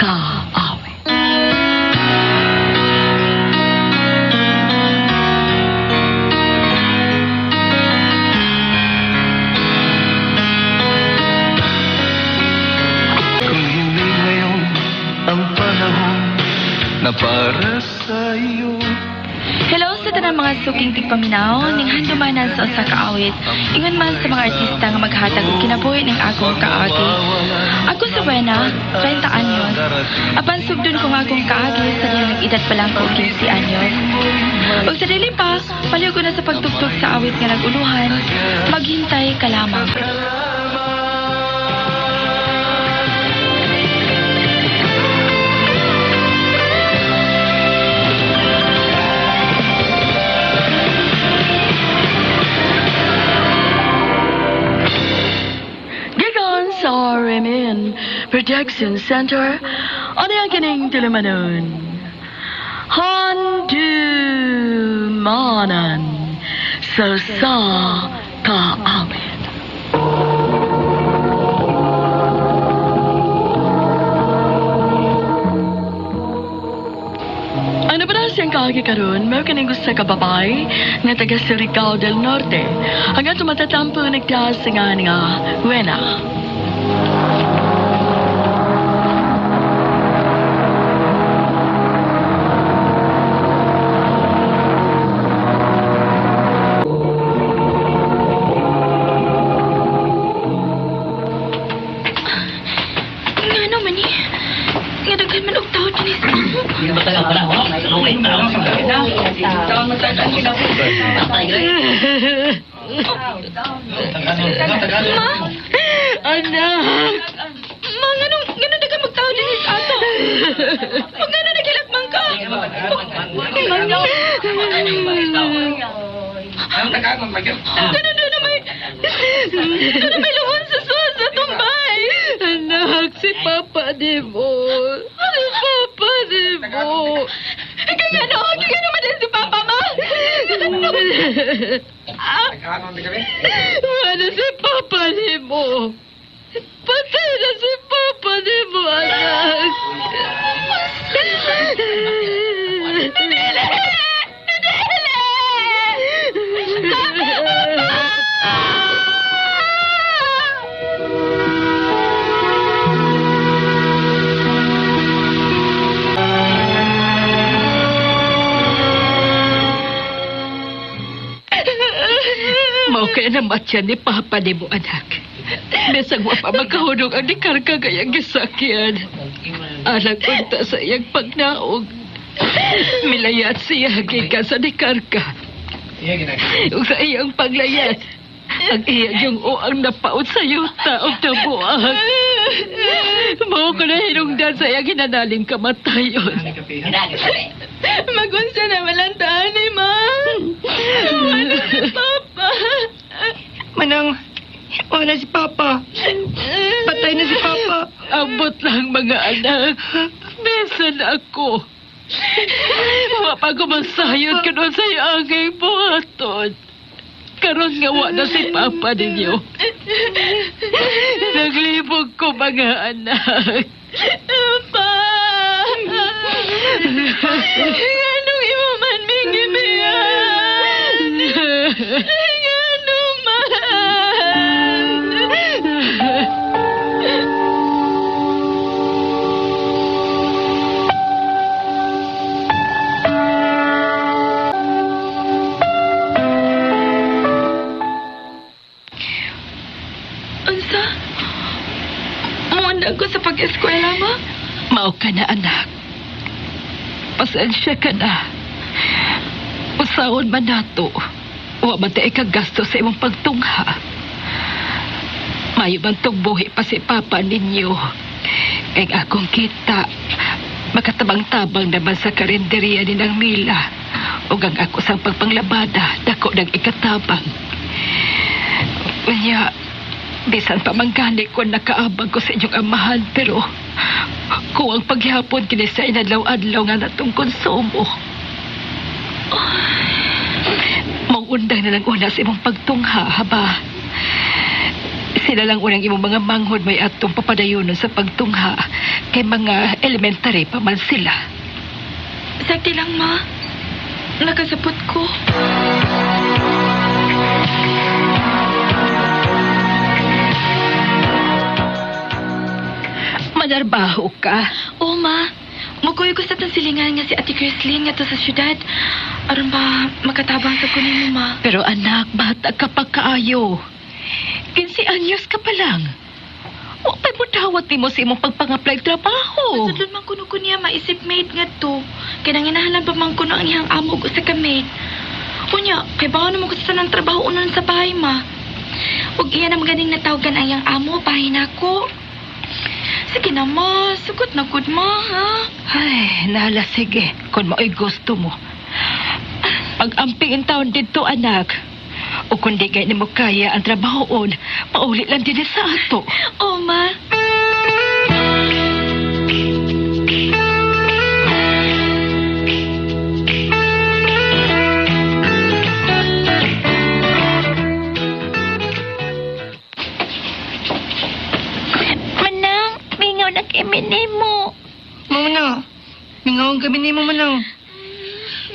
kaawit. Kung hindi ngayon ang panahon na para sa iyo. Hello sa tanang mga suking tigpaminaw, ning handumanan sa usa ka awit. Ingon man sa mga artista nga maghatag og kinabuhi ning akong kaagi. Ako sa Buena, 30 anyos. Apan sugdon ko nga akong kaagi sa dilang edad pa lang ko 15 anyos. Ug sa dili pa, paliw ko na sa pagtugtog sa awit nga naguluhan, maghintay ka lamang. Sa Remin Protection Center, ano yung kining tulumanon? Handumanan sa kaawit. Ano ba na siyang kaagi karon? May kining gusto ka babay nga taga Surigao del Norte. Hanggang tumatatampo nagtaas nga Buena. Anak! Ma, ganun dagan magtao din sa ato. Pag gano'n nagilakbang ka. Ganun doon na may luhon sa suwan sa tumbay. Anak, si Papa Debo. Si Papa Debo. Kaya naman din si Papa, ma. Ano si Papa Debo? Patay na si Papa Debo, anak. Mau kaya na matya ni Papa Debo, anak. Besag wa pa magkahunong ang dikarga kayang gisakyan. Anak unta sa iyang pagnaog. Milayat siya gikan sa dikarga. Ug sa iyang paglayat, ang iya yung uang napaot sa yuta o tabuang. Mao ko na hinungdan sa iyang hinanaling kamatayon. Magunsa na walang tani, ma. Wala si Papa. Manang, wala si Papa. Patay na si Papa. Abot lang mga anak. Besan ako. Wa pa ko masayod ka doon sa iyang buhaton. Karon nga wa na si Papa ninyo. Naglibog ko mga anak. Pa! Anong imaman ming ibiyan? Anong man? Unsa? Muanda ko sa pag-eskwela, ma? Mao ka na, anak. Pasensya ka na. Usahon man nato. Wa man tayo kagasto sa imong pagtungha. Mayo man tong buhi pa si Papa ninyo. Kaya akong kita, makatabang-tabang naman sa karinderya ni ng Mila. Ug ang ako sa pagpanglabada, dako ng ikatabang. Kaya, bisan pa manggani ko nakaabag ko sa inyong amahan, pero kung ang paghihapon kini sa inadlaw-adlaw nga natong konsumo. Maunday na lang una sa imong pagtungha, haba. Sila lang unang imong mga manghod may atong papadayonon sa pagtungha kay mga elementary pa man sila. Sakti lang, ma. Nakasabot ko. Manarbaho ka. Oo, ma. Mukoy ko sa tang silingan nga si Ate Creslin nga to sa syudad. Aron ba makatabang sa kunin mo, ma? Pero anak, bata ka pa kaayo. 15 anyos ka pa lang. Huwag pa'y mutawat mo sa imong pagpang-apply trabaho. Masudlod man kuno ko niya maisip maid nga to. Kaya nanginahalan pa man kuno ang iyang amo ko sa kamay. Kunya, kay bawa naman ko sa sanang trabaho unon sa bahay, ma. Huwag iya na magaling natawagan ang iyang amo, bahay na ko. Sige na, ma. Sugot na good, ma, ha? Ay, nala, sige. Kung mao'y gusto mo. Pag-amping taon dito, anak. O kung di kayo ni mo kaya ang trabahoon, paulit lang din sa ato. Oo, ma. Manang, mingaw na kami mo. Mamana, ningawang kami ni Mamana.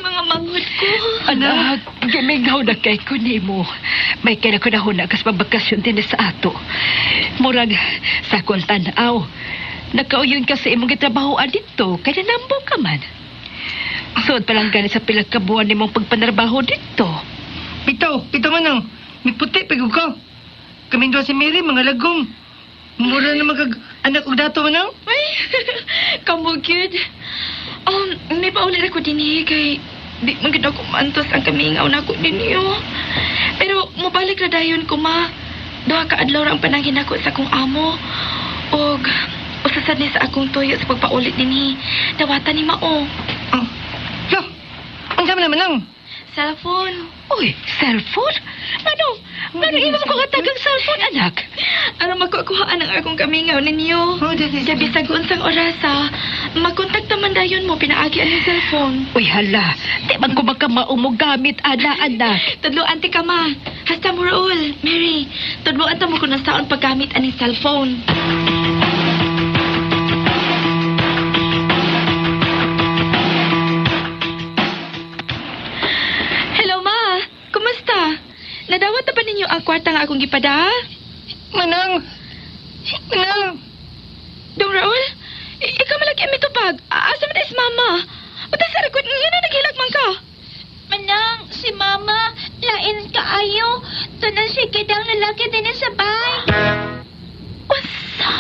Mga manghod ko. Anak, gimingaw na kay ko ni mo. May kaya ko na huna kas mabakasyon din sa ato. Murag, sa kong tanaw. Nakauyon ka sa imong gitrabahoan dito, kaya nambo ka man. Suod pa lang gani sa pilang kabuan ni mong pagpanarbaho dito. Pito manang. May puti, pagod ka. Kaming doon si Mary, mga lagong. Mura na anak og dato manang. Ay, kamugid. May paulit ako din kay di maganda ko mantos ang kamingaw na ako din Pero mabalik na dayon ko, ma. Duha ka adlaw ra ang panangin ako sa akong amo. Og usasad ni sa akong tuyo sa pagpaulit din Dawatan ni mao. Oh, lo, ang sama naman lang. Cellphone. Uy, cellphone? Ano imo ko katagang cellphone, anak? Aron makukuhaan ang akong kamingaw ninyo. Oh, dali. Sabi sa unsang orasa, makontakta man dayon mo pinaagi ang cellphone. Uy, hala. Di man ko makamao mo gamit, anak. Tudloan ti ka, ma. Hasta mo Raul. Mary, tudloan ta mo kung nasaon paggamit aning cellphone. Hello, ma. Kumusta? Nadawat na ba ninyo ang kwarta nga akong gipada? Manang. Dong Raul, ikaw malagi ang mitupag. Asa man is mama? Uta sa ragod nga na naghilagman ka. Manang, si mama, lain kaayo. Tanan si kidang lalaki din sa bahay. Usa?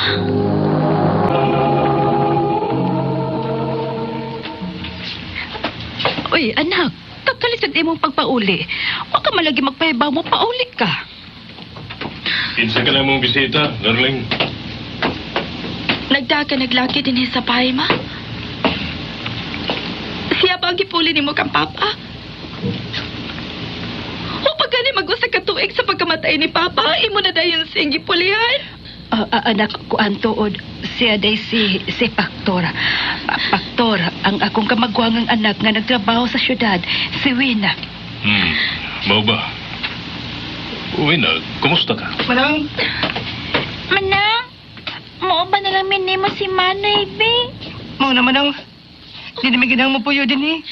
Uy, anak. Kakalisag imong pagpauli. Huwag ka malagi magpahibaw mo, pauli ka. Kinsa ka na mong bisita, darling? Nagdaka naglaki din sa bahay, ma. Siya ba ang gipuli ni mo kang papa? O pag gani mag-usa ka tuig sa pagkamatay ni papa, imo na dayon siyang gipulihan? Anak ko antuod, siya day si Paktor. Paktor, ang akong kamagwangang anak nga nagtrabaho sa syudad, si Wina. Mau ba? Uwi na, kumusta ka? Manang. Manang, mo ba nalamin ni mo si Manay, be? Mau na manang. Di na may ginang mo puyo din eh.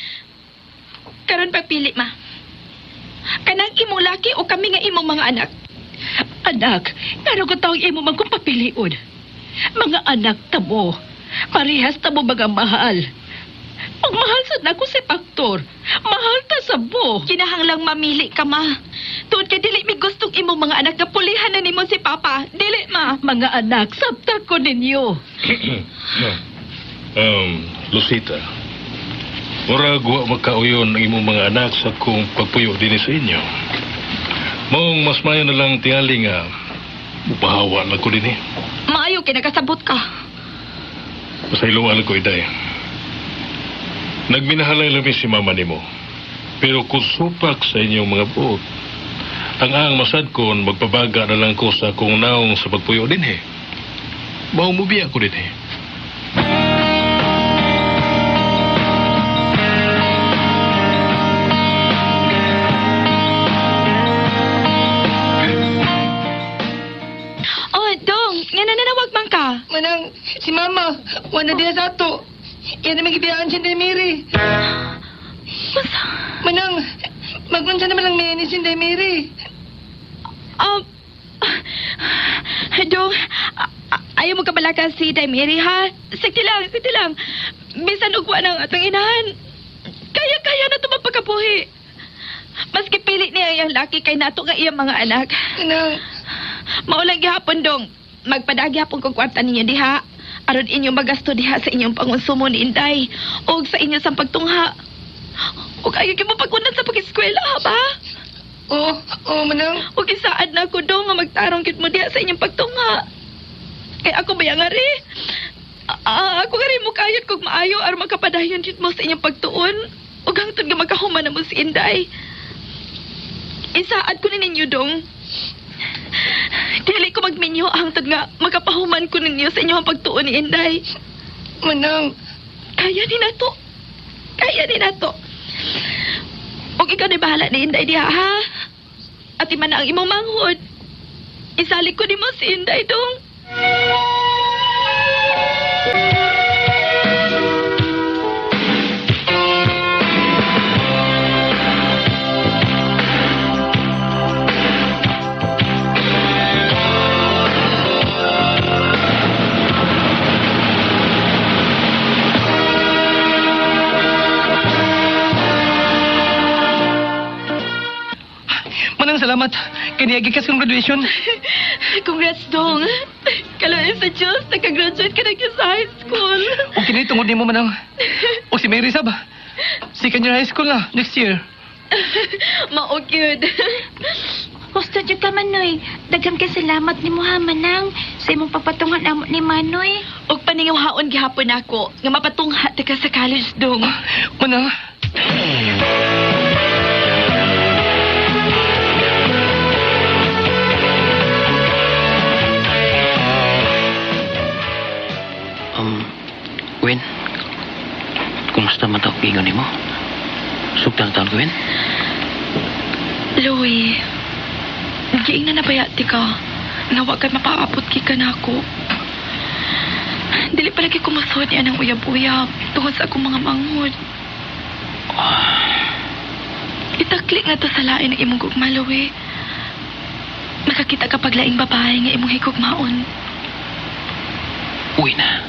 Karon pagpili, ma. Kanang imo laki o kami nga imong mga anak? Anak, pero ko tawag imo man kung papiliun. Mga anak tamo, parehas tamo mga mahal. Pag mahal sa nako si Paktor, mahal ta sa bo. Kinahanglang mamili ka, ma. Tuod kay dili mi gustong imong mga anak nga pulihan na nimo si papa. Dili, ma. Mga anak, sabta ko ninyo. Lucita. Murag wa magkauyon ang imong mga anak sa kung pagpuyo din sa inyo. Maong mas mayo na lang tingali nga upahawa na ko din eh. Maayo kinakasabot ka. Pasayloan ko iday. Nagminahalay labi si mama nimo. Pero kung supak sa inyong mga buot, ang masad kon magpabaga na lang ko sa kung naong sa pagpuyo din eh. Maumubiya ko din eh. wala diya sa ato. Yan naman gibiyaan si Inday Mary. Manang, mag-unsa naman lang may ni si Inday Mary. Dong, ayaw mo kabalakan si Day Mary, ha? Sige lang. Bisan ugwa ng atong inahan. Kaya na ito mapagkabuhi. Maski pilit niya yung laki kay nato nga iyang mga anak. Manang, Maulang gihapon, Dong. Magpadagi hapon kong kwarta ninyo diha. Aron inyong magasto diha sa inyong pangonsumo ni Inday. O sa inyo sa pagtungha. O ayaw kayo mapagkunan sa pag-eskwela, ha ba? Manang. O isaad na ako, Dong, nga magtarong kit mo diha sa inyong pagtungha. Kaya ako ba yung ngari? Ako nga rin mo kayot kung maayo aron magkapadayon kit mo sa inyong pagtuon. O hangtod nga magkahuman na mo si Inday. Isaad ko ni ninyo, Dong. Dili ko magminyo hangtod nga magkapahuman ko ninyo sa inyong pagtuon ni Inday. Manang. Kaya ni nato. O ikaw na bahala ni Inday diha, ha? At iman na ang imong manghod. Isalik ko ni mo si Inday, Dong. Manang, salamat. Kaniya gikas kong graduation. Congrats, Dong. Kalain sa Diyos, nakagraduate ka na sa high school. O kinay tungod ni mo, Manang. O si Mary Sab. Second year high school na, next year. Maogyod. Gusto dyan ka, Manoy. Daghang kay salamat ni Manang sa imong papatungan amo ni Manoy. Og paningawhaon gihapon ako nga mapatungha ta ka sa college, Dong. Manang. Gwen, kumusta man taong gingon ni mo? Sugtang taon, Gwen? Louie, giing na nabayati ka. Nawa ka mapaabot ka na ako. Dili palagi kumasod niya ng uyab-uyab tungkol sa akong mga manghod. Itakli nga to sa lain ng imong gugma, Louie. Nakakita ka paglaing babae nga imong higugmaon. Uwi na.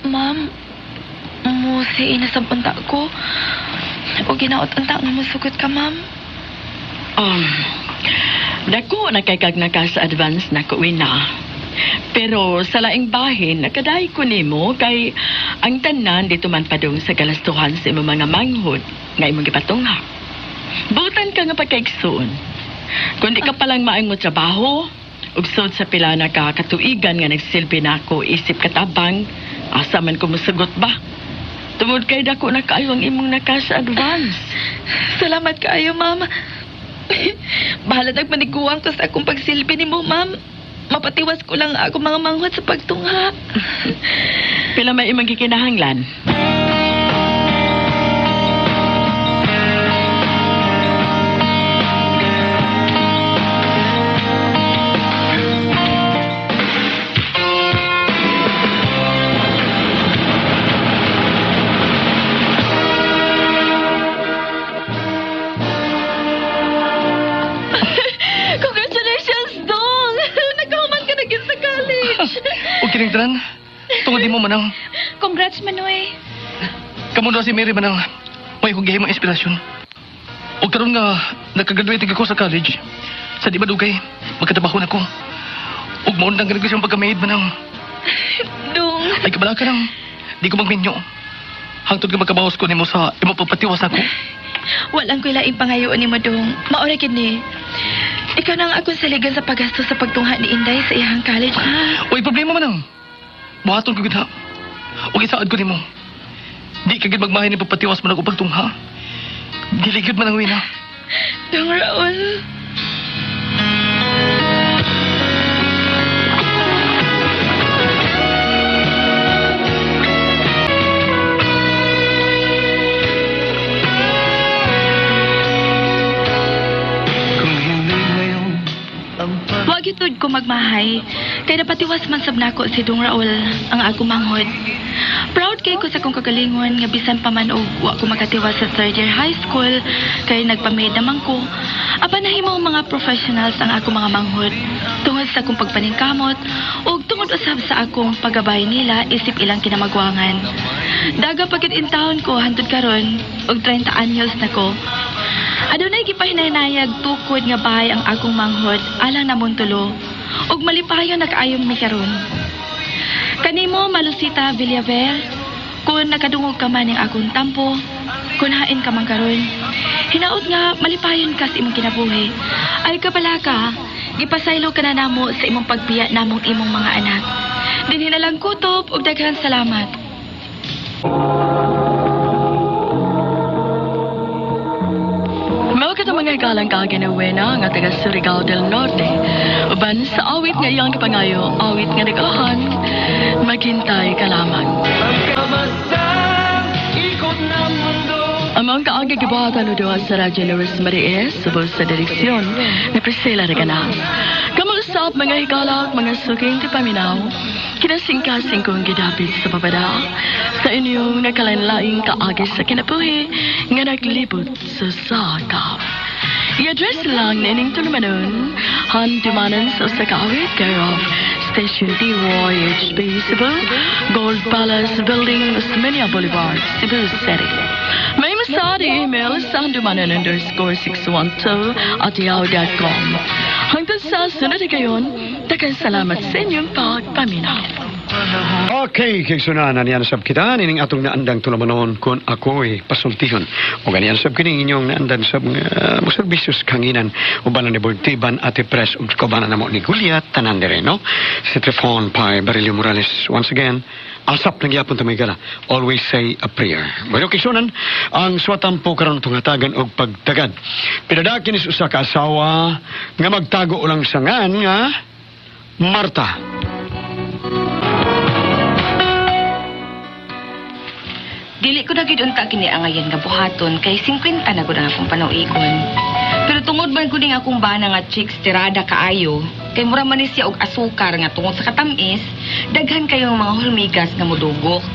Ma'am, musi inasab unta ko. O ginaot unta nga musugot ka, ma'am. Dako na kay kag naka sa advance na ko na. Pero sa laing bahin, nakadahi ko nimo kay ang tanan dito man padung sa galastuhan sa imong mga manghod nga imong gipatungha. Butan ka nga pagkaigsoon. Kung di ka palang maayong trabaho, ugsod sa pila na ka katuigan nga nagsilbi na ako isip katabang, asa man ko musugot ba? Tungod kay dako na kaayo ang imong naka sa advance. Salamat kaayo, ma'am. Bahala nagmaniguang ko sa akong pagsilbi ni mo, ma'am. Mapatiwas ko lang ako mga manghod sa pagtungha. Pila may imong gikinahanglan. Congratulations, Dong! Nagkahuman ka na gid sa college. O kining tanan. Tungod ni mo, Manang. Congrats, Manoy. Kamu daw si Mary, Manang. May kong gihimong inspirasyon. O karon nga, nakagraduate ako sa college. Sa di ba dugay, magkatabaho na ko. O maundang ganagos yung pagka-maid, Manang. Dong, Ay kabala ka lang. Di ko magminyo. Hangtod ka magkabawas ko ni mo sa imo pagpatiwas ako. walang ko ilaing pangayoon ni mo, Dong. Maura gid ni. Ikaw na nga akong saligan sa paggasto sa pagtungha ni Inday sa iyang college, ha? Uy, problema, Manang. Buhaton ko gid ha. O isaad ko ni mo. Di ka gid magmahin ni pagpatiwas mo na ko pagtungha. Dili gid man ang wina. Dong Raul. gitud ko magmahay, kay napatiwas man sab nako si Dong Raul ang ako manghod. Proud kay ko sa kong kagalingon nga bisan pa man og wa ko makatiwas sa third year high school kay nagpamid naman ko. Apan nahimo mga professionals ang ako mga manghod tungod sa akong pagpaningkamot ug tungod usab sa akong paggabay nila isip ilang kinamagwangan. Daga pagid intawon ko hantod karon og 30 anyos na ko. Adunay gipahinayag tukod nga bahay ang akong manghod alang namon tulo ug malipayon na kaayong mi karon. Kanimo Malusita Villaver, kung nakadungog ka man ang akong tampo, kung hain ka man karon, hinaot nga malipayon ka sa imong kinabuhi. Ay kabala ka, gipasaylo ka na namo sa imong pagbiya namong imong mga anak. Dinhi na lang kutob ug daghang salamat. Mao kita mga galang kaginabuena nga taga Surigao del Norte. Uban sa awit nga iyang kapangayo, awit nga nagahan, maghintay ka lamang. Amang kaagi gibatan do sa Radyo Luis Marias, subos sa direksyon ni Priscilla Reganas. Kamusta mga higalak, mga suking tipaminaw, kinasingkasing kong gidapit sa babada, sa inyong nakalanlaing kaagi sa kinabuhi, nga naglibot sa sakap. I-address lang na ining tulumanon, handumanan sa usakawit, care of Station DYHB Cebu, Gold Palace Building, Osmeña Boulevard, Cebu City. May masari email sa handumanan_612@yahoo.com. Hanggang sa sunod na gayon, daghang salamat sa inyong pagpaminaw. Okay, kay sunahan niyan sab kita nining atong naandang tulamanon kun ako'y pasultihon. O ganiyan sab kining inyong naandan sab nga servisyos kanginan uban ni Bortiban Ate Pres ug kabanan namo ni Juliet tanan dire no. Si Trifon Pai Barilio Morales once again. Asap lang yapon tamay gala. Always say a prayer. Bueno, kisunan, ang swatampo karon tungatagan og pagtagad. Pinadakin is usa ka asawa nga magtago ulang sangan nga Marta. Dili ko na gid unta kini ang ayan nga buhaton kay 50 na gud ang akong panuikon. Pero tungod man ko ning akong bana nga chicks tirada kaayo, kay mura man ni siya og asukar nga tungod sa katamis, daghan kayo mga hulmigas nga modugok.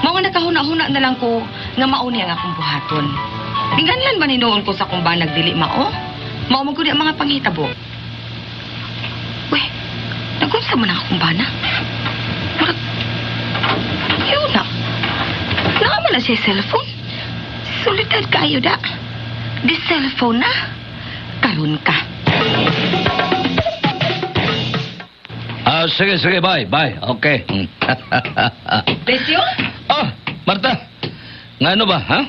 Mao nga nakahuna-huna na lang ko nga mauni ang akong buhaton. Ginganlan man hinuon ko sa akong banag dili mao. Mao man ko di ang mga panghitabo. Uy, nagunsa man ang akong bana? Murag, yun na. Nakama na siya cellphone. Sulitad kayo da. Di cellphone na. Karun ka. Sige, bye. Okay. Lesyo? Oh, Marta. Ngano ba, ha?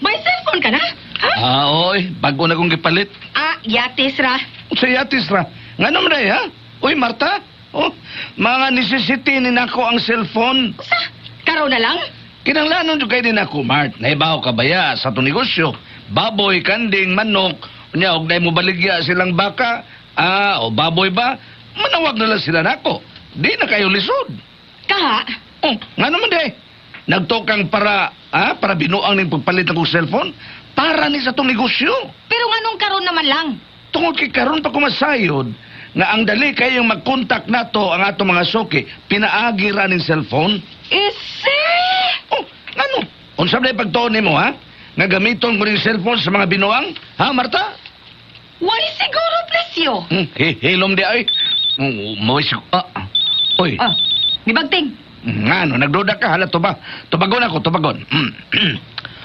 May cellphone ka na? Ha? Oy, bago na kong gipalit. Yatis ra. Sa yatis ra. Ngano man day, ha? Uy, Marta. Oh, mga necessity ni nako ang cellphone. Sa? Karo na lang? Kinanglanon jud kay din ako, Mart. Naibaw ka ba ya sa to negosyo? Baboy, kanding, manok. Unya, og mo baligya silang baka. O baboy ba? Manawag na lang sila nako. Di na kayo lisod. Kaha? Oh, nga naman de. Nagtokang para binuang ning pagpalit ng cellphone. Para ni sa tong negosyo. Pero nganong karon naman lang? Tungod kay karon pa kumasayod nga ang dali kayong mag-contact nato ang ato mga soki, pinaagi ra ning cellphone. Isi! Oh, ano? Unsa ba pagtuon nimo, ha? Nga gamiton mo ning cellphone sa mga binuang? Ha, Marta? Why siguro, Presyo? Hilom di ay. Oy. Gibagting. Ano, nagduda ka, hala, tubagon ako.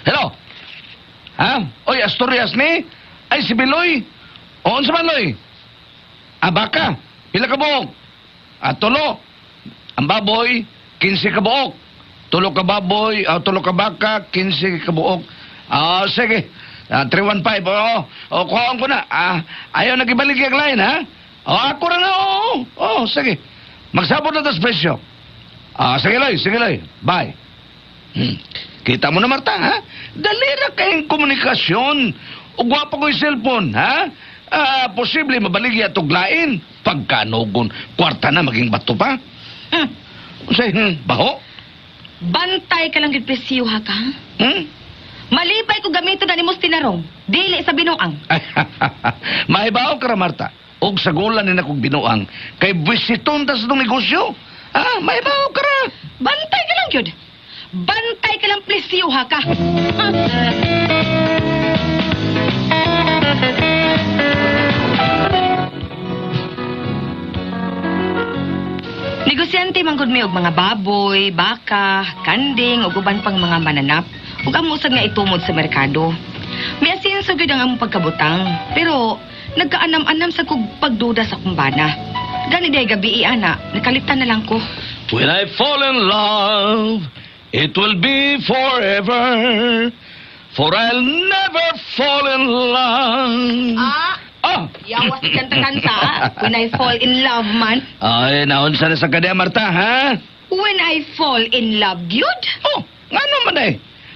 Hello? Ha? Oy, Asturias ni? Ay, si Biloy? O, unsa man, Loy? Baka. Pila ka buok? Tulo. Ang baboy, 15 ka buok. Tulo ka baboy, tulo ka baka, 15 ka buok. Sige. 315. Kuhaan ko na. Ayaw nag-ibalik yung line, ha? Ako na na, sige. Magsabot na tas presyo. Sige, Loy. Bye. Kita mo na, Marta, ha? Dali na kayong komunikasyon. O gwapo ko yung cellphone, ha? Posible mabaligya itong lain. Pagkanugon, kwarta na maging bato pa. Baho? Bantay ka lang gid Presyo, ha ka? Malipay ko gamiton na ni Mustinarong. Dili sa binuang. Maibaw ka ra, Marta. Og sagulan ni nakong binuang kay buwisiton tas itong negosyo. May baho ka ra. Bantay ka lang, yun. Bantay ka lang, please, ha ka. Negosyante manggod mi og mga baboy, baka, kanding, ug uban pang mga mananap. Ug amo usab nga itumod sa merkado. Miasin sa gyud ang among pagkabutang, pero nagkaanam-anam sa kog pagduda sa kumbana. Gani day gabi ana, nakalitan na lang ko. When I fall in love, it will be forever. For I'll never fall in love. Yawas kanta-kanta, when I fall in love man. Ay, naunsa na sa kadya, Marta, ha? When I fall in love, gyud? Nga naman eh.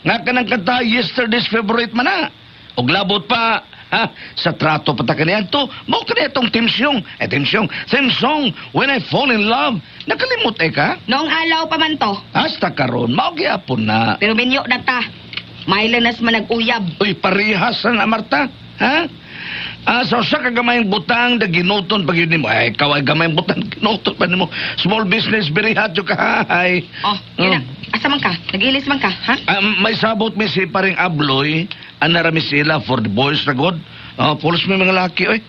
Nga ka ng kanta yesterday's favorite man na. Og labot pa, ha? Sa trato pa ta kaniyan to, mao kaniya itong timsyong. Timsyong, when I fall in love. Nakalimot ka? Noong alaw pa man to. Hasta karon, mao gyapon na. Pero minyo na ta. May lanas man nag-uyab. Uy, parihas na, Marta, ha? So sa kagamay butang da ginuton pag yun nimo. Ay, ikaw ay gamay butang ginuton pa nimo. Small business, very hot yung kahay. Yun na. Asa man ka? Nag-ilis man ka, ha? May sabot mi si paring Abloy, anarami sila for the boys na god. Pulos may mga laki, oy.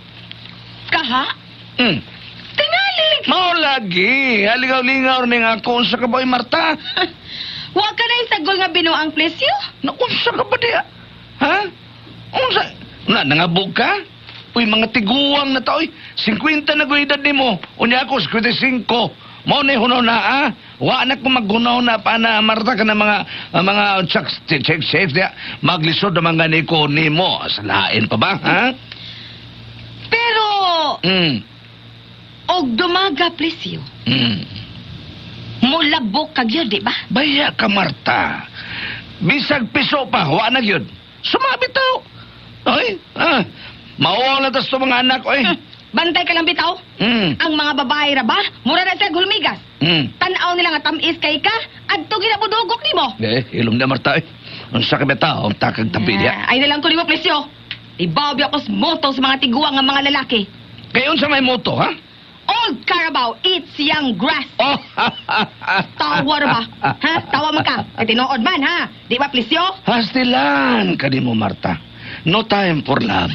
Kaha? Tingali! Mao lagi. Haligaw-lingaw ning ako sa kaboy, Marta. Wa ka na isagol nga binuang plesyo? Naunsa ka ba diya? Ha? Unsa? Nangabog ka? Uy, mga tiguang na to, oy. 50 na edad ni mo. Unya ako, 55. Mao ni hunaw na, Wa na ko maghunaw na pa na Marta ka na mga check diya. Maglisod na mga niko ni mo. Salain pa ba, ha? Pero, og dumaga plesyo. Mulabok kag yun, di ba? Baya ka, Marta. Bisag piso pa, wa na yun. Sumabit tao. Ay, mawala tas to mga anak, oy. Bantay ka lang bitaw. Ang mga babae ra ba, mura na sa gulmigas. Tanaw nila nga tamis kay ka, adto ginabudugok nimo. Ilom na, Marta, eh. Unsa ka beta, ang takag tabi niya. Ay na lang ko nimo plesyo. Ibabi ako sa moto sa mga tiguang nga mga lalaki. Kayon sa may moto, ha? Old Carabao eats young grass. Oh, Tawa ra ba? Ha? Tawa man ka. Kay tinuod man, ha? Di ba plesyo? Hastilan ka mo, Marta. No time for love.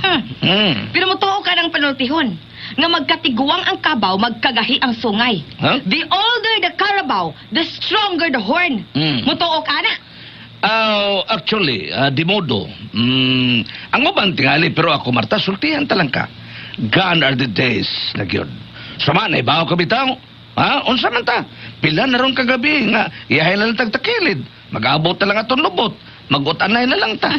Pero mutuo ka ng panultihon nga magkatiguang ang kabaw, magkagahi ang sungay. Huh? The older the Carabao, the stronger the horn. Mutuo ka na. Actually, di modo. Ang ubang tingali, pero ako, Marta, sultihan talang ka. Gone are the days na gyud. Sama na ibaw ka bitaw. Ha? Unsa man ta? Pila na ron kagabi nga iyahay na lang tagtakilid. Mag-abot na lang atong lubot. Mag-utanay na lang ta.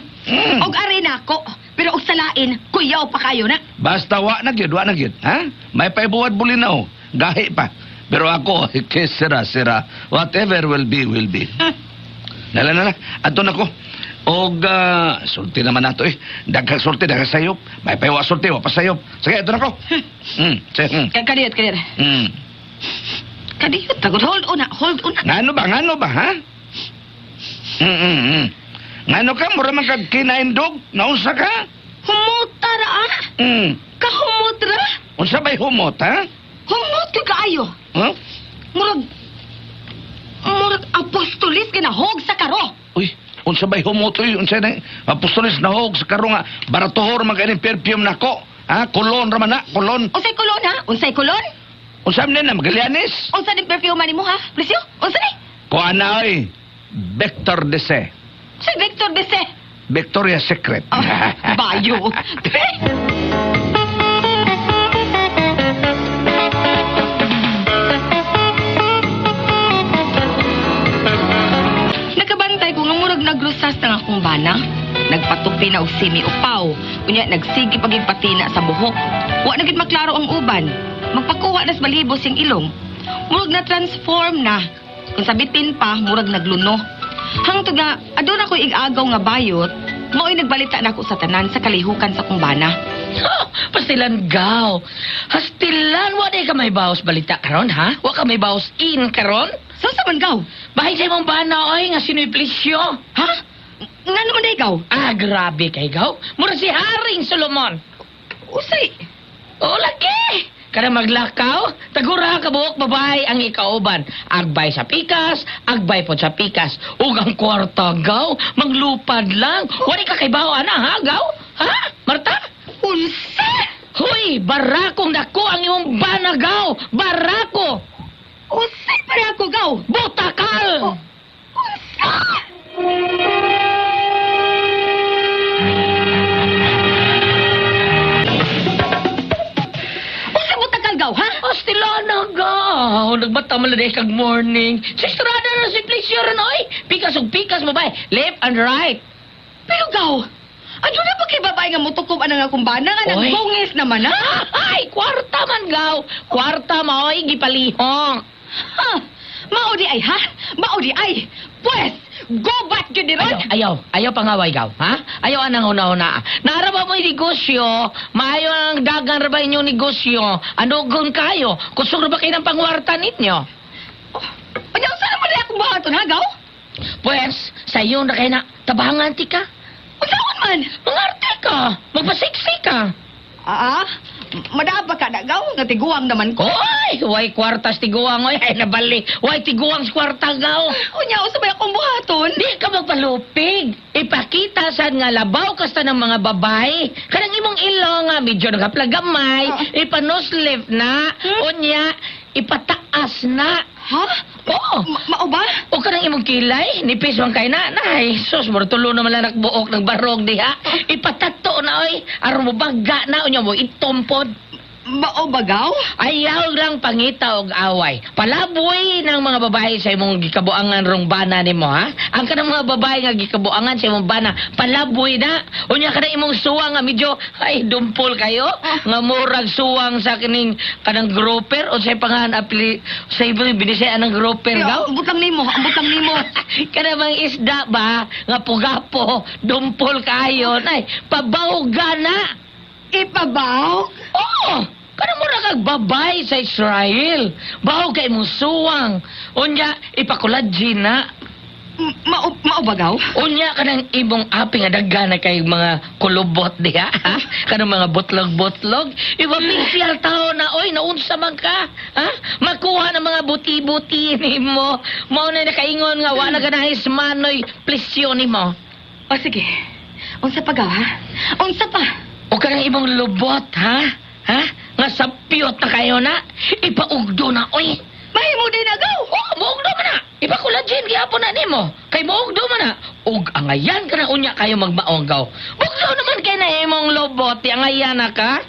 Og ari na ako. Pero og salain, kuyaw pa kayo na. Basta wa na gyud, ha? May paibuhat bulinaw. Gahi pa. Pero ako, sira. Whatever will be, will be. Nala. Ato na ko. Og, sulti naman nato eh. Daghang sulti, daghang sayop. May paiwa sulti, wa pa sayop. Sige, ato na ko. Kadiyot. Kadiyot, tagod. Hold on. Ngano ba, ha? Ngano ka, mura man kag kinaindog? Naunsa ka? Humuta ra, Kahumot ra? Unsa ba'y humot, ha? Humot ka kaayo. Huh? Murag apostolis ka na hog sa karo. Uy, unsa ba'y humot, uy? Unsa na, apostolis na hog sa karo nga, baratohor maganing perfume nako. Ha? Kulon raman na, kulon. Unsay kulon, ha? Unsay kulon? Unsa man na, magalianis? Unsa ni perfume ni mo, ha? Presyo? Unsa ni? Kuha na, oy. Vector Dese. Si Victor Bese. Victoria's Secret. Bayo. Nakabantay ko nga murag nagrusas na akong bana. Nagpatupi na og simi upaw. Unya nagsigi pagigpatina sa buhok. Wa na gid maklaro ang uban. Magpakuha na sa balhibos yung ilong. Murag na transform na. Kung sabitin pa, murag nagluno. Hangtod nga, adun ako igagaw nga bayot, mao'y nagbalita na ako sa tanan sa kalihukan sa kumbana. Pastilan gaw. Hastilan, wa di ka may bawas balita karon, ha? Wa ka may bawas in karon? Saan sa man gaw? Bahay sa imong bana, oy, nga sino'y plisyo. Ha? Nga naman na ikaw? Grabe kay gaw. Mura si Haring Solomon. Usay. O, laki! Kada maglakaw, tagura ka buhok babae ang ikauban. Agbay sa pikas, agbay po sa pikas. Ug ang kwarta, gaw, maglupad lang. Wali ka kay bawa na, ha, gaw? Ha, Marta? Unsa? Hoy, barakong dako ang imong banagaw! Barako! Unsay para ako, gaw? Butakal! Unsay mo tagal, gaw, ha? Astilana gaw! Nagbata man lang kag morning. Sa estrada na si Pleasure, oy! Pikas ug pikas mo ba? Left and right. Pero, gaw, adyo na ba kay babae nga mutukob anang akong bana nga Oy. nagbungis naman, ha? Ay, kwarta man gaw! Kwarta mo, oy, gipalihong. Ha? Maudi ay, ha? Maudi ay! Pues, go back to the road! Ayaw pangaway gaw, ha? Ayaw anang una-una. Naaraba mo yung negosyo, maayo ang dagan ra ba inyong negosyo, anugon kayo, kusog ra ba kayo ng pangwarta ninyo? Ano, saan naman na akong bahaton, ha, gaw? Pues, sa iyo na kayo na, tabangan ti ka. Usaon man! Mangarte ka, magpasiksi ka. Madaba ka na, gaw, nga tiguang naman ko. Oy, way kwartas tiguang, oy, ay nabali. Way tiguang sa kwarta gaw. Unya, usabay akong buhaton. Di ka magpalupig. Ipakita sad nga labaw kasta ng mga babae. Kanang imong ilong nga medyo nagaplagamay, ipanuslip na, unya, ipataas na. Ha? Oo. Mao ba? O kanang imong kilay, nipis man kay na. Nay, sus, tulo naman lang nakbuok ng barog diha. Ipatato na, oy. Aron mo bagga na, unya mo, itompod. Mao ba, gaw? Ayaw lang pangita og away. Palaboy ng mga babae sa imong gikabuangan rong bana nimo, ha? Ang kanang mga babae nga gikabuangan sa imong bana, palaboy na. Unya kanang imong suwang nga medyo ay dumpol kayo, nga murag suwang sa kining kanang grouper o sa pangalan apli sa ibang binisay ng grouper gaw. Ambot lang nimo, ambot lang nimo. Kana bang isda ba nga pugapo, dumpol kayo, nay, pabawga na. Ipabaw? Oo! Kana mo ra kag babay sa Israel. Bahaw kay mo suwang. Unya, ipakuladji na. Mao ba, gaw? Unya kanang ibong api nga daghan na kay mga kulubot diha. Ha? Kanang mga butlog-butlog. Iba pisyal tao na, oy, naunsa man ka. Ha? Makuha ng mga buti-buti nimo. Mao na nakaingon nga wala ka na ismanoy plisyon nimo. O sige. Unsa pa, gaw, ha? Unsa pa? O kanang ibong lubot, ha? Ha? Nga sapiyot na kayo na. Ipaugdo na, oy. Mahimo din na, gaw! Oo, maugdo man na. Ipakuladjin, gihapon na nimo. Kay maugdo man na. Ug angayan ka na unya kayo magmaonggaw. Ugdo naman kay na imong lobot, di angayan na ka.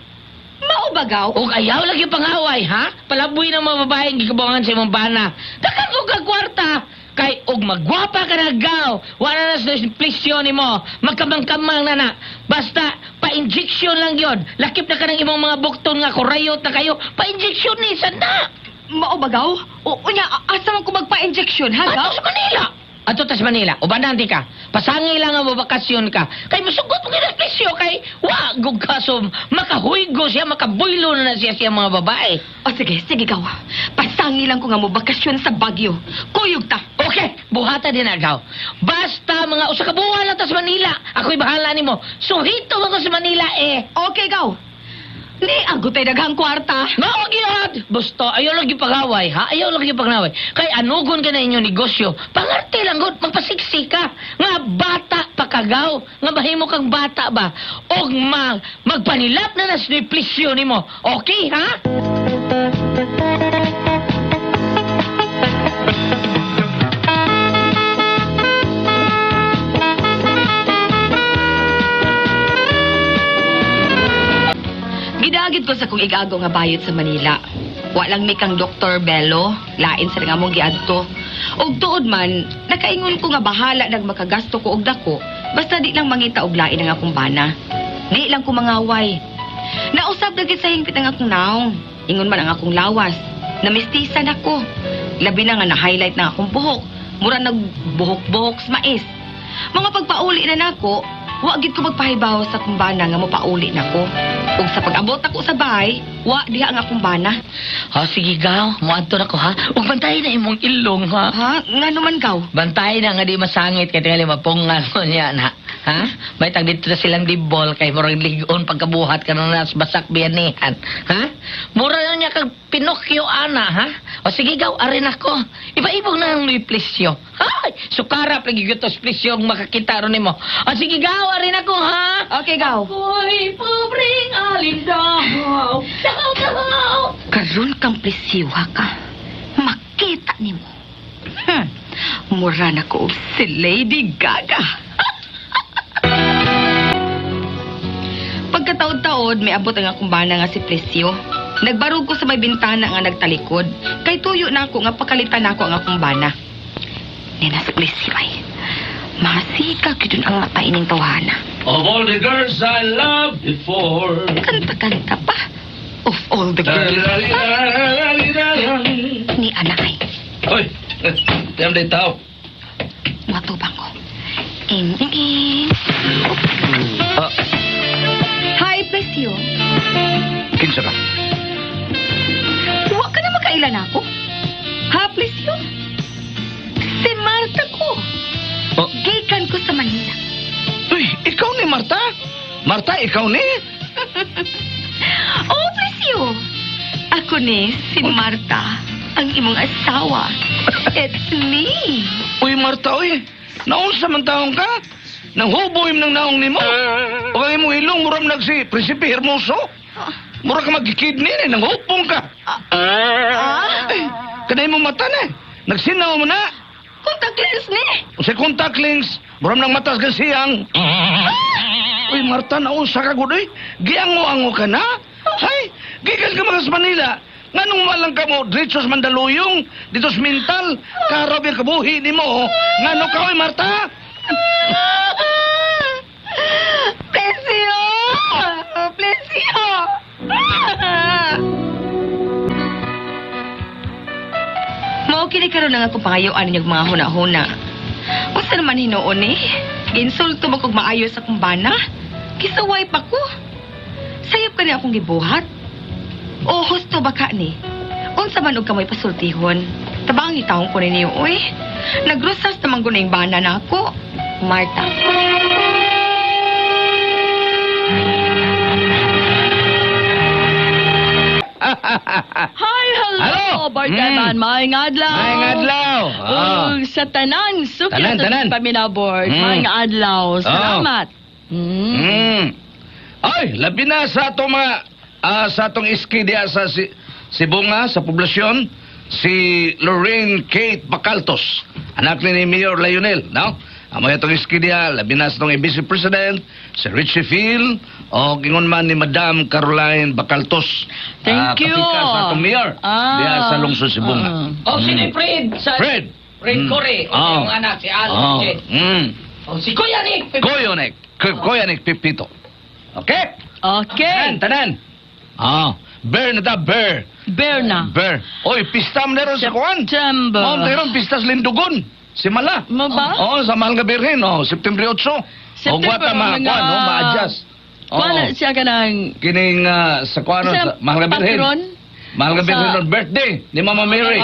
Mao ba, gaw? Ug ayaw lagi pangaway, ha? Palaboy ng mga babaeng gikabuangan sa imong bana. Dakan ko kag kwarta. Kay og magwapa ka na gaw. Wala na sa plisyon nimo. Magkamang-kamang na na. Basta pa-injection lang yon. Lakip na ka ng imong mga bukton nga kurayot na kayo. Pa-injection ni sana. Mao ba, gaw? O, unya, asa man ko magpa-injection, ha, gaw? Ato sa Manila. Ato ta sa Manila. Ubananti ka. Pasangi lang ang babakasyon ka. Kay musugot mo kinaspisyo kay wag kasom makahuygo siya, makabuylo na siya siya mga babae. O sige, sige, gaw. Pasangi lang ko nga mo bakasyon sa Baguio. Kuyog ta. Okay, buhata din agaw. Basta mga usa ka buwan lang ta sa Manila. Ako'y bahala nimo. Suhito mo ko sa Manila eh. Okay, gaw. Ni ang gutay daghang kwarta. Mao gyud. Basta ayaw lagi pagaway, ha? Ayaw lagi pagaway. Kay anugon ka na inyong negosyo. Pangarte lang gud magpasiksi ka. Nga bata pakagaw. Nga mahimo kang bata ba? Og magpanilap na nas plisyon nimo. Okay, ha? Gidagid ko sa kong igago nga bayot sa Manila. Walang mi kang Dr. Bello, lain sa nga mong giadto. Og tuod man, nakaingon ko nga bahala nag makagasto ko og dako, basta di lang mangita og lain ang akong bana. Di lang ko mangaway. Nausab na gid sa hingpit ang akong naong. Ingon man ang akong lawas. Namistisan ako. Labi na nga na-highlight na akong buhok. Mura nagbuhok-buhok sa mais. Mga pagpauli na nako, wa gid ko magpahibaw sa akong bana nga mopauli nako. Ug sa pag-abot ako sa bahay, wa diha ang akong bana. Ha, sige gaw. Muadto na ko, ha? Ug bantayan na imong ilong, ha? Ha? Nga naman, gaw? Bantayan na nga di masangit kay tingali mapungan mo niya na. Ha? May tag dito na silang dibol kay murag ligon pagkabuhat ka na nas basak biyanihan. Ha? Mura na niya kag Pinocchio ana, ha? O sige gaw, arin ako. Iba-ibog na ang plisyo. Hay! Sukara pagigitos plisyo ang makakita ron nimo. O sige gaw, arin ako, ha? Okay, gaw. Ako'y pobreng alindaw. Daw! Karon kang presiwa ka. Makita nimo. Mura na ko si Lady Gaga. Pagkataod-taod, may abot ang akong bana nga si Presyo. Nagbarog ko sa may bintana nga nagtalikod. Kay tuyo na ako nga pakalitan ako ang akong bana. Nina si Presyo ay. Masika yun ang mata ining tawhana. Of all the girls I loved before. Kanta-kanta pa. Of all the girls. Ni anak ay. Hoy, tiyam din tao. Matubang ko. Ing. Hi, Presyo. Kinsa ka? Huwag ka na makailan ako. Ha, Presyo? Si Marta ko. Oh. Gikan ko sa Manila. Uy, ikaw ni Marta? Marta, ikaw ni? Oh, Presyo. Ako ni, si Marta. Ang imong asawa. It's me. Uy, Marta, uy. Naunsa man taong ka? Nang huboy ng naong nimo. O kaya mo ilong, muram nagsi Prinsipe Hermoso. Mura ka magkikidni eh, nang hupong ka. Eh, kanay mo mata na eh. Nagsinaw mo na. Contact lens ni. Sa contact lens, muram ng matas ka siyang. Uy, Marta, naunsa ka gudoy? Giango-ango ka na? Hay, gikas ka mga sa Manila. Nganong malang ka mo, dito sa Mandaluyong, dito sa Mintal, karab yung kabuhi ni mo. Ngano ka, oy, Marta? Presyo! Presyo! Mao kini karon nga akong pangayoan ninyong mga huna-huna. Unsa naman hinuon ni? Ginsulto mo kog maayo sa akong bana? Kisaway pa ko. Sayop ka niya akong gibuhat. O husto ba ka ni? Unsa man og kamoy pasultihon? Tabangi taong ko ninyo, oy. Nagrusas naman ko na yung bana na ako. Marta. Hi, hello, Hello. Barkaman. Maayong adlaw. Maayong adlaw. Sa tanan, sukya Tanan. sa paminabord. Maayong adlaw. Salamat. Ay, labi na sa atong mga sa atong iski diya sa si Bunga sa poblasyon, si Lorraine Kate Bacaltos, anak ni Mayor Lionel, no? Amo itong iski diya, labi na sa atong Vice President, si Richie Phil, o gingon man ni Madam Caroline Bacaltos. Thank you. Kapika sa atong Mayor, diya sa lungsod si Bunga. O, si Fred. Fred! Fred Corey. O, yung anak, si Alan. O, si Kuya Nick. Kuya Nick Pipito. Okay? Okay. Tanan. Bear na ta, bear. Bear na. Bear. Oy, pista mo na ron sa kuwan. September. Mayroon pistas Lindugon. Si Mala. Mo ba? Sa Mahal nga Birhen, September 8. September, Gwata mga- ma-adjust. Kuala siya ka ng... Kining sa kuwan, sa Mahal nga Birhen. Patron? Mahal nga Sa- Birhen, birthday ni Mama Mary.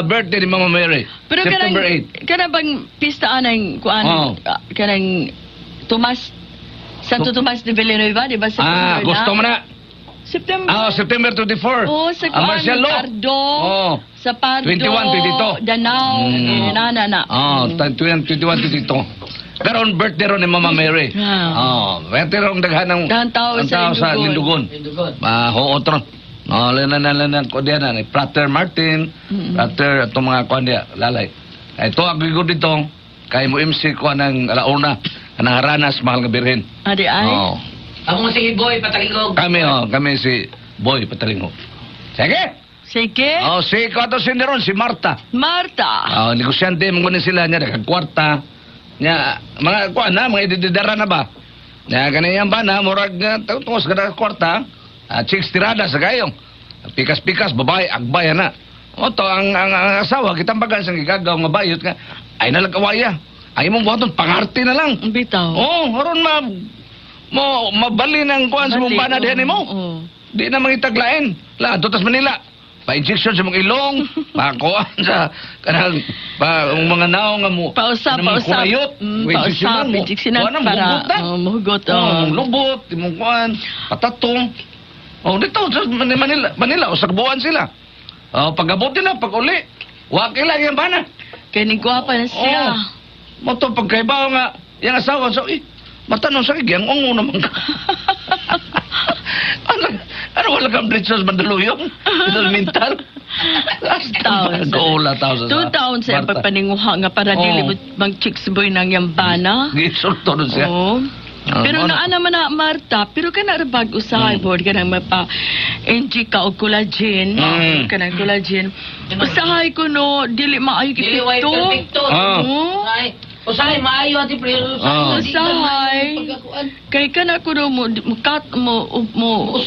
Birthday ni Mama Mary. Pero September 8. Kana bang pistaan ng kuan kanang Tomas Santo Tomas de Villanueva, di ba? September Gusto mo na. September. September 24. Oh, sa kuan Marcial Law. Pardo. Sa Pardo. 21, 22. Danao. Na. 21, 22. Pero on birthday ron ni Mama Mary. Birthday ron daghan ng Dahang tao sa Lindugon. Huot ron. Lanan ko diyan ni Prater Martin, Prater atong mga kuan diya, lalay. Ito ang gigod dito, kay mo MC ko ng alauna, kanang haranas Mahal nga Birhen. Adi ay. Ako si Boy Patalingog. Kami si Boy Patalingog. Sige. Sige. Si kato si Neron, si Marta. Marta. Negosyante mo ni sila niya kwarta. Nya mga kuan na mga ididara na ba? Nya kaniyang ba na murag tungos kada kwarta. Chicks tirada sa gayong. Pikas-pikas babae agbay na. Oto ang asawa kitang bagan sang gigagaw nga bayot ka. Ay nalagawaya. Ay imong buhaton pangarte na lang. Bitaw. Horon mabali ng kuan sa mong bana diyan mo. Di na mangitaglain. La, dotas Manila. Pa-injection sa mong ilong, pakuan sa kanang ang mga naong nga mo. Pausap, kanang pausap. kurayot. Pausap, injeksyonan Kuan ang para hugot na. mahugot. Mong lubot, mong kuan, patatong. Oh, dito sa Manila, o sa kabuuan sila. Oh, pag-abot nila, pag-uli. Waki lang yan bana. Kaya ni gwapa na siya. Oh. Mo to pagkaibaw nga, yung asawa, so, matanong sa kigyan, ungo naman ka. ano wala kang bleachers mandaluyong? Ito mental? Last Taon. Gola, taon sa 2 taon sa Marta. pagpaninguha nga para Oo. dili mo mang chicks boy nang yambana. Gisulto nun siya. Oo. Pero ano? naa naman na Marta, pero kana ra bag usahay board kanang mapa NG ka og collagen, kanang collagen. Usahay ko no dili maayo Dili way kipito. perfecto. Oo. Ay, usahay maayo ati pre. Usahay. Kay kana ko no mo cut mo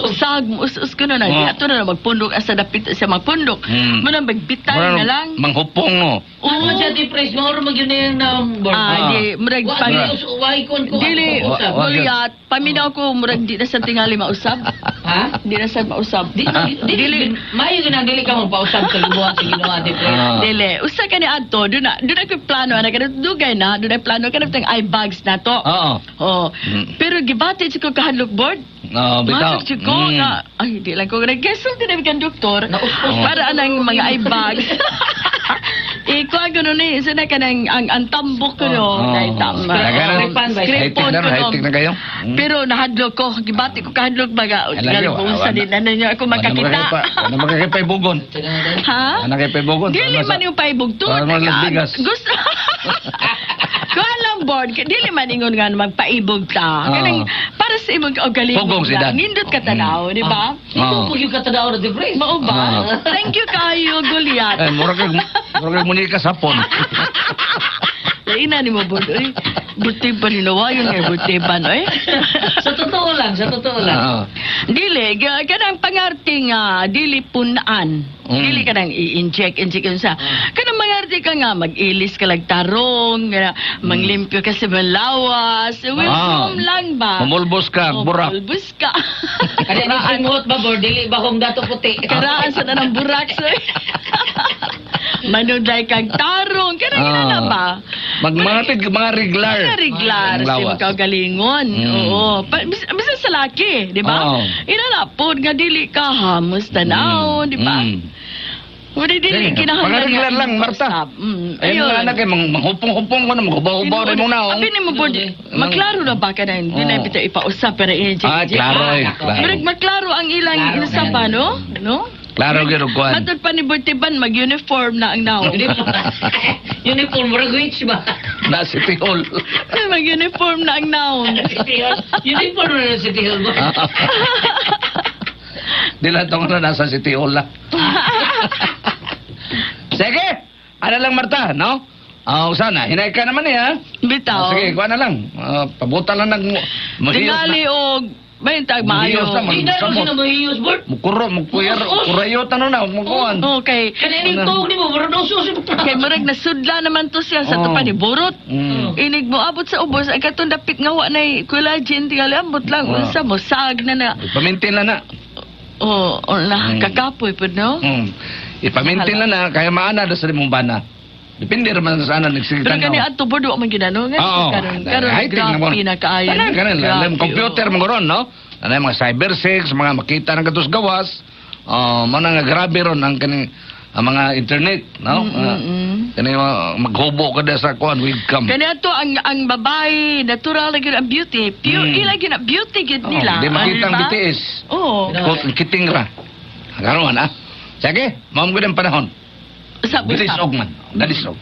usag mo us kuno na. Oo. Ato na magpundok asa dapit sa magpundok. Mo na magbitay na lang. Manghupong no. Ano siya di pre, moro magyud na yung number. Di murag pag Why kon ko. dili Wa- bulyat paminaw ko murag di na sa tingali mausab. Ha? Di na sa mausab. Dili, maayo gyud dili ka magpausab sa gibuhat sa Ginoo ati pre. Dili. Usa ka ni adto, doon na ko plano ana kada dugay na, doon na plano ka na eye bags na to. Oo. Oh. Pero gibati ko kahadlok board. No, bitaw. Masok ko nga ay di lang ko nag-guessel din kan doktor para anang mga eye bags. Ikuha ko nun isa na ka ng ang tambok ko no. Ay tama. High-tech na, high-tech na kayo. Pero nahadlok ko, gibati ko kahadlok baga. Alam Galbong sa din ano niya ako makakita. Ano makakipay bugon? Ha? Ano kipay bugon? Dili man yung paibugtod. Para mo Las Vegas. Gusto. Kuha lang board. Dili man ingon nga magpaibog ta. Kanang para sa imong kaugalingon. Pugong si Dan. Nindot ka tanaw, di ba? Oo. Pugyo ka tadaw ati pre. Mao ba? Thank you kayo, Goliath. Murag muni ka sapon. Laina ni mo board. Uy, buti pa rin nawayon nga. Buti pa no eh. Sa totoo lang, sa totoo lang. Dili, kanang pangarte nga, dili punaan. Dili ka nang i-inject yun sa. Kanang mangarte ka nga, mag-ilis ka lang tarong, manglimpyo ka sa malawas. Welcome lang ba? Mamulbos ka, burak. Mamulbos ka. Kaya ni simuot ba bor dili ba kung dato puti. Karaan sa na ng burak, sir. Manunday kang tarong. Kanang na ba? Mga regular. Mga regular. Ang Sa lawas. kaugalingon. Oo. Bisa sa laki, di ba? Oo. Inanapod nga dili ka hamos tanaw, di ba? Wala dili kinahanglan. Mga regular lang, Marta. Ayun nga na kayo, manghupong-hupong ko na, maghubaw-hubaw rin mo na. Abi ni mo bod, maklaro na ba ka na? Di na bitaw ipausap pero i-inject. Klaro eh. Klaro. Murag maklaro ang ilang inusapa, no? No? Klaro gano'n kuhan. Matod pa ni Bortiban, mag-uniform na ang naon. Uniform ragwitch ba? Na City Hall. Mag-uniform na ang naon. Uniform na City Hall ba? Di lang ito nga nasa City Hall lang. Sige! Ano lang, Marta, no? Sana, hinay ka naman eh, ha? Bitaw. Sige, kuha na lang. Pabuta lang ng Tingali og bayintag maayo. Hindi na rin sila mahiyos bor. Kurayot ano na, mukuhan. Okay. Kanina yung tuog ni mo, bro, daw susi mo. Kay murag nasudla naman to siya sa tupa ni Borot. Inig mo abot sa ubos ang katong dapit nga wa nay collagen tingali ambot lang unsa mo sag na. Ipamintin na. Kakapoy pud no. Ipamintin na, kaya maana da sa mong bana. Depende naman sa ana nagsigitan. Pero kani adto bodo man ginano nga karon grabe na kaayo. Kanan, computer mo ron, no? Ano mga cyber sex, mga makita ng katos gawas. Mga nga grabe ron ang kaning mga internet, no? Kani maghubo ka da sa kuan webcam. Kani ato ang babae natural lagi ang beauty. Ila gina beauty gid nila. Di makita ang BTS. Oo. Kiting ra. Karon ha. Sige, ma'am ko ng panahon. Dalisog man. Dalisog.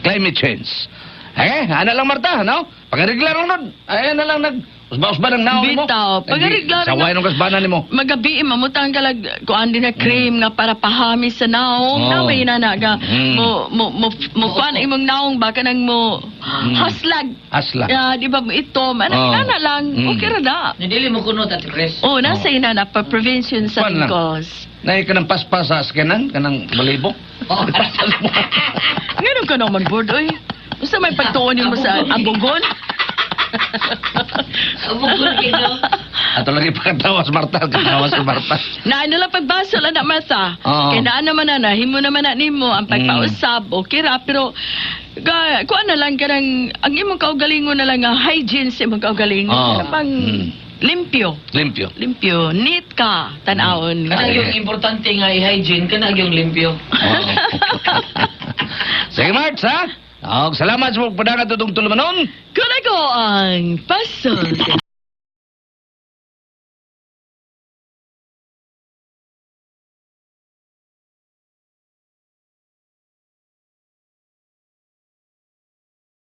Climate change. Ano lang Marta, no? Pag-reglar nun. Ay, ano lang usba-usba ng naon mo. Bitaw. Pag-reglar Saway nung kasbanan ni mo. Magabi mamutang ka lag kuan din na cream nga para pahami sa naong. Naway na ga mo kuan imong naong baka nang mo haslag. Hasla. Di ba mo itom? Ana lang. Okay ra da. Nadili mo kunot at Chris. Nasa ina na pa prevention sa Kuan lang. cause. Nay ka ng paspas sa skenan, kanang balibo. Ngayon ka naman, board, oy. Basta may pagtuunin mo sa abugon. Abugon kayo. Ato lagi pagkatawas Marta, katawas ko Marta. Na ano lang pagbasa lang na Martha. Oo. Kaya na naman na, himo naman na nimo ang pagpausap, okay ra, pero kuha na lang kanang, ang imong kaugalingon na lang nga, hygiene sa imong kaugalingon. Oo. Ano pang limpyo. Limpyo. Limpyo. Neat ka, tanawon. Kanang yung importante nga i-hygiene, kanang yung limpyo. Oo. Sige, Marts, ha? Salamat sa pagpadangan tutong tulumanon. Kuna ko ang pasol.